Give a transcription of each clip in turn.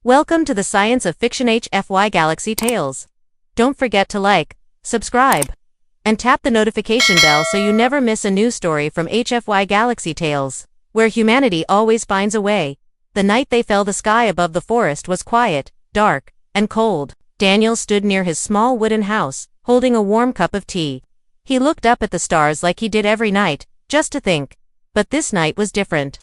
Welcome to the Science of Fiction HFY Galaxy Tales. Don't forget to like, subscribe, and tap the notification bell so you never miss a new story from HFY Galaxy Tales, where humanity always finds a way. The night they fell, the sky above the forest was quiet, dark, and cold. Daniel stood near his small wooden house, holding a warm cup of tea. He looked up at the stars like he did every night, just to think. But this night was different.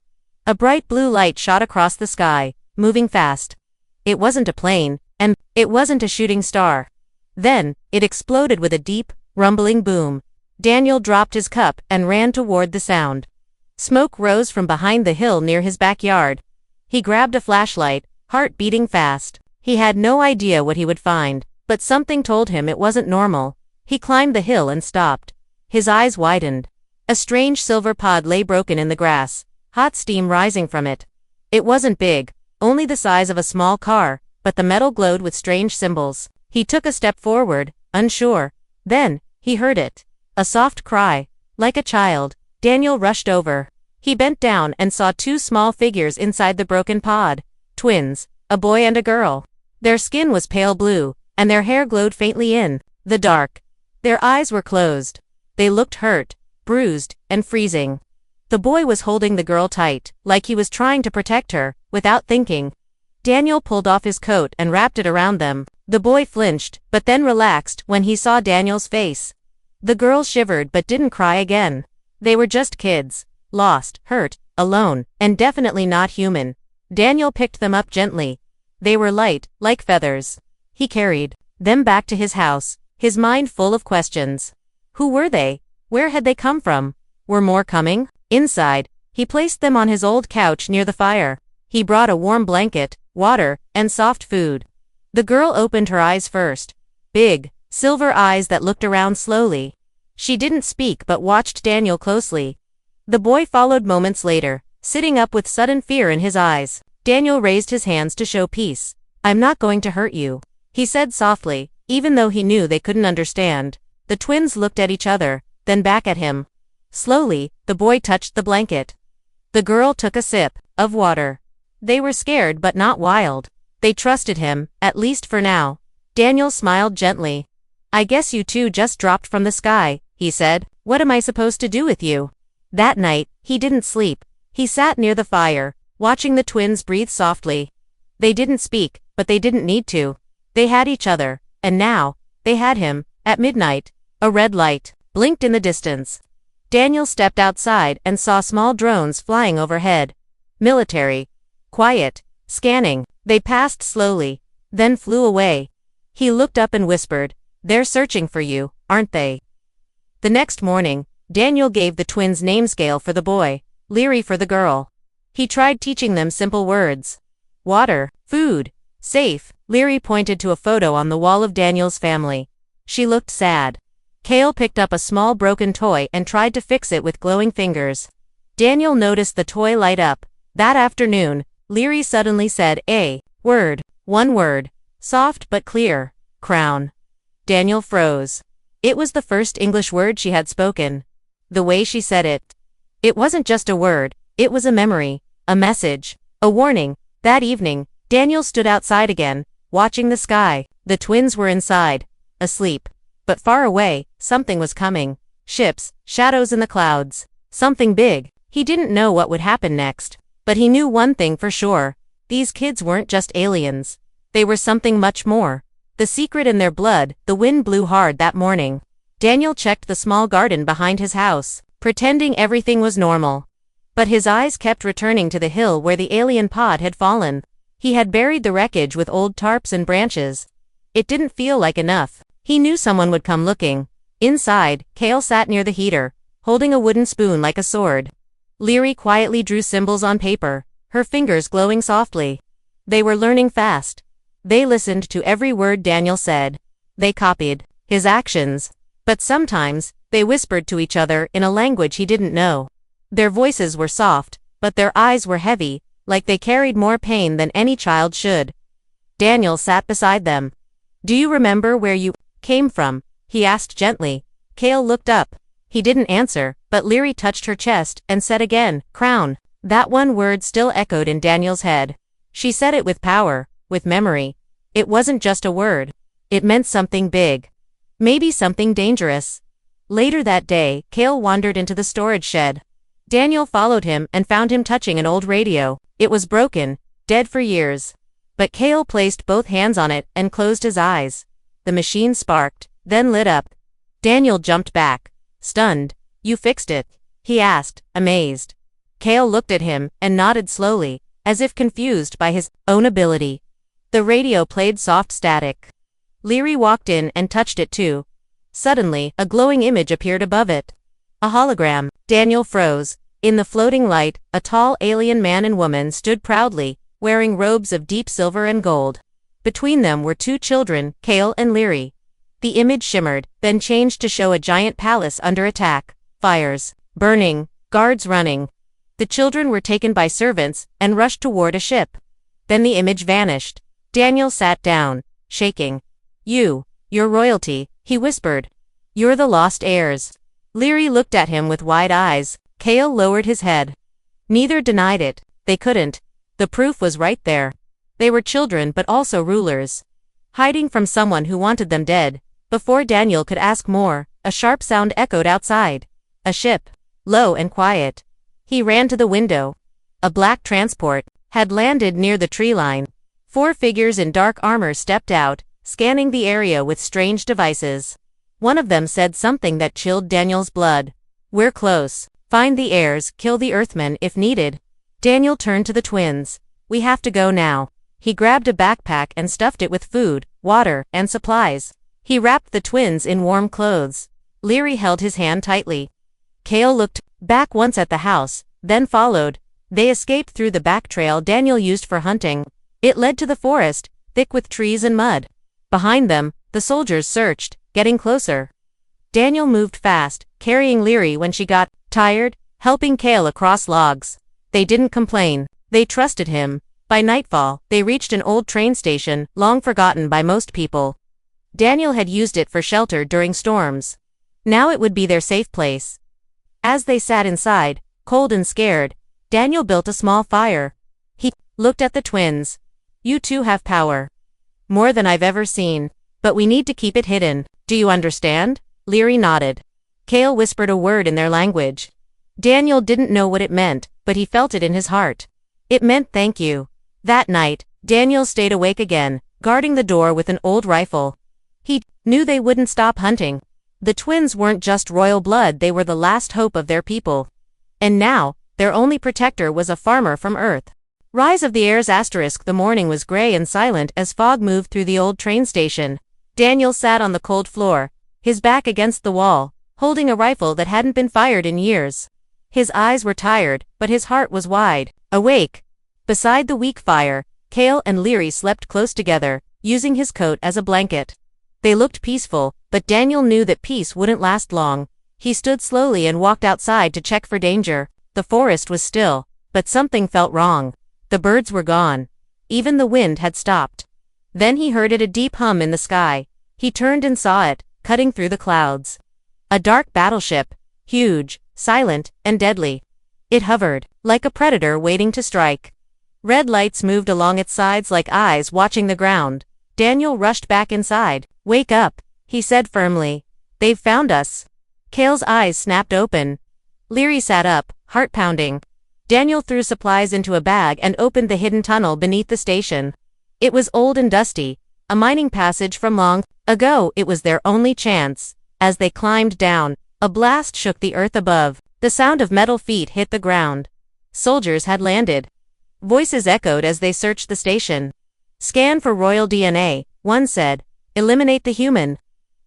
A bright blue light shot across the sky, moving fast. It wasn't a plane, and it wasn't a shooting star. Then, it exploded with a deep, rumbling boom. Daniel dropped his cup and ran toward the sound. Smoke rose from behind the hill near his backyard. He grabbed a flashlight, heart beating fast. He had no idea what he would find, but something told him it wasn't normal. He climbed the hill and stopped. His eyes widened. A strange silver pod lay broken in the grass, hot steam rising from it. It wasn't big, only the size of a small car, but the metal glowed with strange symbols. He took a step forward, unsure. Then, he heard it. A soft cry. Like a child. Daniel rushed over. He bent down and saw two small figures inside the broken pod. Twins, a boy and a girl. Their skin was pale blue, and their hair glowed faintly in the dark. Their eyes were closed. They looked hurt, bruised, and freezing. The boy was holding the girl tight, like he was trying to protect her, without thinking. Daniel pulled off his coat and wrapped it around them. The boy flinched, but then relaxed when he saw Daniel's face. The girl shivered but didn't cry again. They were just kids, lost, hurt, alone, and definitely not human. Daniel picked them up gently. They were light, like feathers. He carried them back to his house, his mind full of questions. Who were they? Where had they come from? Were more coming? Inside, he placed them on his old couch near the fire. He brought a warm blanket, water, and soft food. The girl opened her eyes first. Big, silver eyes that looked around slowly. She didn't speak but watched Daniel closely. The boy followed moments later, sitting up with sudden fear in his eyes. Daniel raised his hands to show peace. "I'm not going to hurt you," he said softly, even though he knew they couldn't understand. The twins looked at each other, then back at him. Slowly, the boy touched the blanket. The girl took a sip of water. They were scared but not wild. They trusted him, at least for now. Daniel smiled gently. "I guess you two just dropped from the sky," he said. "What am I supposed to do with you?" That night, he didn't sleep. He sat near the fire, watching the twins breathe softly. They didn't speak, but they didn't need to. They had each other, and now, they had him. At midnight, a red light blinked in the distance. Daniel stepped outside and saw small drones flying overhead. Military. Quiet. Scanning. They passed slowly, then flew away. He looked up and whispered, "They're searching for you, aren't they?" The next morning, Daniel gave the twins namescale for the boy, Leary for the girl. He tried teaching them simple words. Water, food, safe. Leary pointed to a photo on the wall of Daniel's family. She looked sad. Kale picked up a small broken toy and tried to fix it with glowing fingers. Daniel noticed the toy light up. That afternoon, Leary suddenly said a word, one word, soft but clear, crown. Daniel froze. It was the first English word she had spoken. The way she said it. It wasn't just a word, it was a memory, a message, a warning. That evening, Daniel stood outside again, watching the sky. The twins were inside, asleep. But far away, something was coming. Ships, shadows in the clouds. Something big. He didn't know what would happen next. But he knew one thing for sure. These kids weren't just aliens. They were something much more. The secret in their blood. The wind blew hard that morning. Daniel checked the small garden behind his house, pretending everything was normal. But his eyes kept returning to the hill where the alien pod had fallen. He had buried the wreckage with old tarps and branches. It didn't feel like enough. He knew someone would come looking. Inside, Kale sat near the heater, holding a wooden spoon like a sword. Leary quietly drew symbols on paper, her fingers glowing softly. They were learning fast. They listened to every word Daniel said. They copied his actions. But sometimes, they whispered to each other in a language he didn't know. Their voices were soft, but their eyes were heavy, like they carried more pain than any child should. Daniel sat beside them. "Do you remember where you came from?" he asked gently. Kale looked up. He didn't answer, but Leary touched her chest and said again, "Crown." That one word still echoed in Daniel's head. She said it with power, with memory. It wasn't just a word. It meant something big. Maybe something dangerous. Later that day, Kale wandered into the storage shed. Daniel followed him and found him touching an old radio. It was broken, dead for years. But Kale placed both hands on it and closed his eyes. The machine sparked, then lit up. Daniel jumped back, stunned. "You fixed it?" he asked, amazed. Kale looked at him and nodded slowly, as if confused by his own ability. The radio played soft static. Leary walked in and touched it too. Suddenly, a glowing image appeared above it. A hologram. Daniel froze. In the floating light, a tall alien man and woman stood proudly, wearing robes of deep silver and gold. Between them were two children, Kale and Leary. The image shimmered, then changed to show a giant palace under attack. Fires, burning, guards running. The children were taken by servants and rushed toward a ship. Then the image vanished. Daniel sat down, shaking. You're royalty," he whispered. "You're the lost heirs." Leary looked at him with wide eyes. Kale lowered his head. Neither denied it. They couldn't. The proof was right there. They were children but also rulers. Hiding from someone who wanted them dead. Before Daniel could ask more, a sharp sound echoed outside. A ship. Low and quiet. He ran to the window. A black transport had landed near the tree line. 4 figures in dark armor stepped out, scanning the area with strange devices. One of them said something that chilled Daniel's blood. "We're close. Find the heirs, kill the Earthman if needed." Daniel turned to the twins. "We have to go now." He grabbed a backpack and stuffed it with food, water, and supplies. He wrapped the twins in warm clothes. Leary held his hand tightly. Kale looked back once at the house, then followed. They escaped through the back trail Daniel used for hunting. It led to the forest, thick with trees and mud. Behind them, the soldiers searched, getting closer. Daniel moved fast, carrying Leary when she got tired, helping Kale across logs. They didn't complain. They trusted him. By nightfall, they reached an old train station, long forgotten by most people. Daniel had used it for shelter during storms. Now it would be their safe place. As they sat inside, cold and scared, Daniel built a small fire. He looked at the twins. "You two have power. More than I've ever seen. But we need to keep it hidden. Do you understand?" Leary nodded. Kale whispered a word in their language. Daniel didn't know what it meant, but he felt it in his heart. It meant thank you. That night, Daniel stayed awake again, guarding the door with an old rifle. He knew they wouldn't stop hunting. The twins weren't just royal blood, they were the last hope of their people. And now, their only protector was a farmer from Earth. Rise of the Heirs *. The morning was gray and silent as fog moved through the old train station. Daniel sat on the cold floor, his back against the wall, holding a rifle that hadn't been fired in years. His eyes were tired, but his heart was wide, awake. Beside the weak fire, Kale and Leary slept close together, using his coat as a blanket. They looked peaceful, but Daniel knew that peace wouldn't last long. He stood slowly and walked outside to check for danger. The forest was still, but something felt wrong. The birds were gone. Even the wind had stopped. Then he heard a deep hum in the sky. He turned and saw it, cutting through the clouds. A dark battleship, huge, silent, and deadly. It hovered, like a predator waiting to strike. Red lights moved along its sides like eyes watching the ground. Daniel rushed back inside. "Wake up," he said firmly. "They've found us." Kale's eyes snapped open. Leary sat up, heart pounding. Daniel threw supplies into a bag and opened the hidden tunnel beneath the station. It was old and dusty, a mining passage from long ago. It was their only chance. As they climbed down, a blast shook the earth above. The sound of metal feet hit the ground. Soldiers had landed. Voices echoed as they searched the station. "Scan for royal DNA," one said. "Eliminate the human."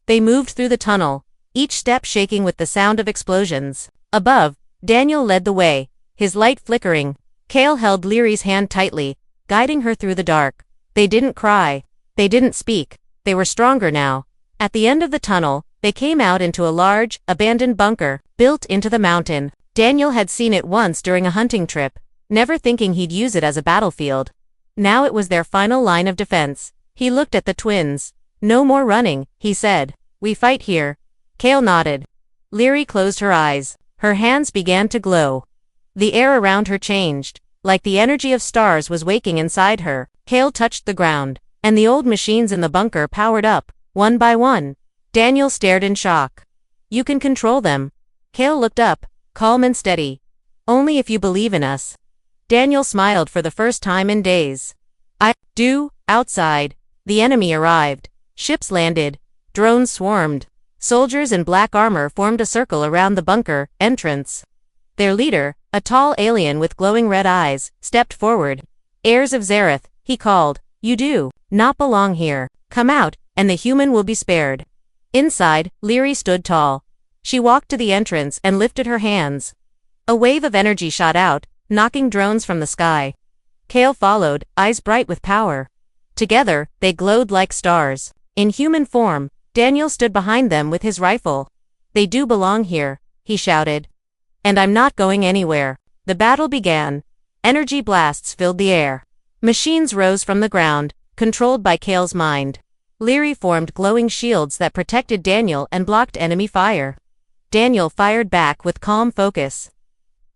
They moved through the tunnel, each step shaking with the sound of explosions. Above, Daniel led the way, his light flickering. Kale held Leary's hand tightly, guiding her through the dark. They didn't cry. They didn't speak. They were stronger now. At the end of the tunnel, they came out into a large, abandoned bunker, built into the mountain. Daniel had seen it once during a hunting trip, never thinking he'd use it as a battlefield. Now it was their final line of defense. He looked at the twins. "No more running," he said. "We fight here." Kale nodded. Leary closed her eyes. Her hands began to glow. The air around her changed, like the energy of stars was waking inside her. Cale touched the ground, and the old machines in the bunker powered up, one by one. Daniel stared in shock. You can control them. Cale looked up, calm and steady. Only if you believe in us. Daniel smiled for the first time in days. I do. Outside, the enemy arrived. Ships landed. Drones swarmed. Soldiers in black armor formed a circle around the bunker entrance. Their leader, a tall alien with glowing red eyes, stepped forward. Heirs of Zareth, he called. You do not belong here. Come out, and the human will be spared. Inside, Leary stood tall. She walked to the entrance and lifted her hands. A wave of energy shot out, knocking drones from the sky. Cale followed, eyes bright with power. Together, they glowed like stars. In human form, Daniel stood behind them with his rifle. They do belong here, he shouted. And I'm not going anywhere. The battle began. Energy blasts filled the air. Machines rose from the ground, controlled by Cale's mind. Leary formed glowing shields that protected Daniel and blocked enemy fire. Daniel fired back with calm focus.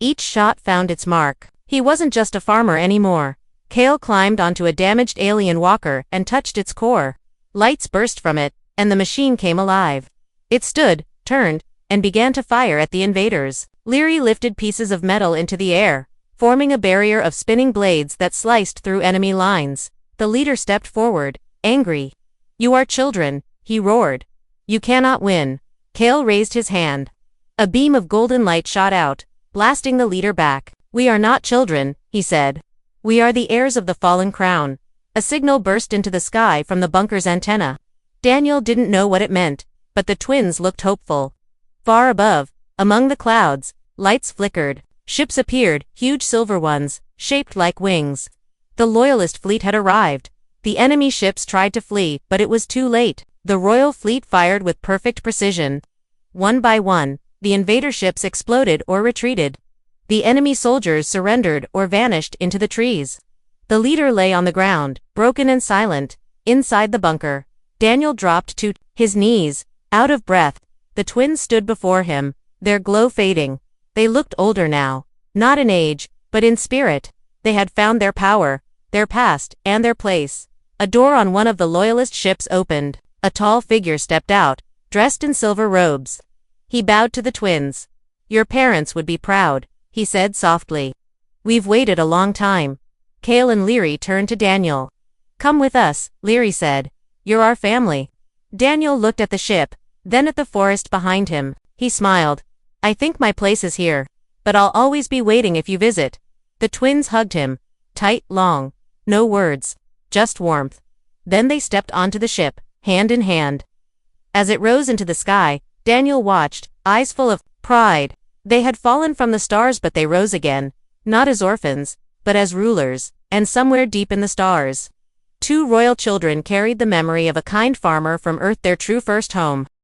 Each shot found its mark. He wasn't just a farmer anymore. Cale climbed onto a damaged alien walker and touched its core. Lights burst from it, and the machine came alive. It stood, turned, and began to fire at the invaders. Leary lifted pieces of metal into the air, forming a barrier of spinning blades that sliced through enemy lines. The leader stepped forward, angry. You are children, he roared. You cannot win. Cale raised his hand. A beam of golden light shot out, blasting the leader back. We are not children, he said. We are the heirs of the fallen crown. A signal burst into the sky from the bunker's antenna. Daniel didn't know what it meant, but the twins looked hopeful. Far above, among the clouds, lights flickered. Ships appeared, huge silver ones, shaped like wings. The Loyalist fleet had arrived. The enemy ships tried to flee, but it was too late. The Royal fleet fired with perfect precision. One by one, the invader ships exploded or retreated. The enemy soldiers surrendered or vanished into the trees. The leader lay on the ground, broken and silent, inside the bunker. Daniel dropped to his knees, out of breath. The twins stood before him, their glow fading. They looked older now, not in age, but in spirit. They had found their power, their past, and their place. A door on one of the Loyalist ships opened. A tall figure stepped out, dressed in silver robes. He bowed to the twins. Your parents would be proud, he said softly. We've waited a long time. Cale and Leary turned to Daniel. Come with us, Leary said. You're our family. Daniel looked at the ship, then at the forest behind him. He smiled. I think my place is here, but I'll always be waiting if you visit. The twins hugged him. Tight, long. No words. Just warmth. Then they stepped onto the ship, hand in hand. As it rose into the sky, Daniel watched, eyes full of pride. They had fallen from the stars, but they rose again, not as orphans, but as rulers, and somewhere deep in the stars, 2 royal children carried the memory of a kind farmer from Earth, their true first home.